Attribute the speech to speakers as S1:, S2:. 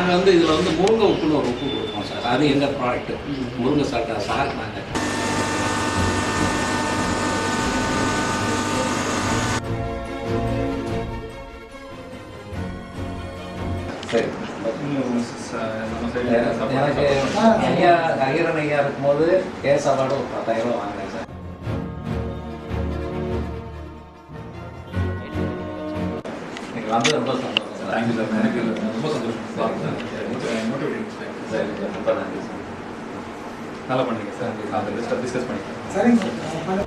S1: நாங்கள் வந்து இதில் வந்து முருங்கை உப்புன்னு ஒரு உப்பு கொடுப்போம் சார். அது எங்கள் ப்ராடக்ட்டு. முருங்கை சாப்பிட்டா சார் நாங்கள்
S2: சரி. எனக்கு ஹரிஹரன் ஐயா இருக்கும்போது கேஸ் அவார்டு ஒரு 10,000 ரூபா வாங்கினேன் சார். நீங்கள் வந்து ரொம்ப சந்தோஷம் சார்.
S3: Thank you sir. எனக்கு ரொம்ப சந்தோஷம்.
S2: சரி சார், ரொம்ப நன்றி சார்.
S3: நல்லா பண்ணுறீங்க சார். அதை டிஸ்கஸ் பண்ணிக்கிறேன்.
S4: சரிங்க சார்.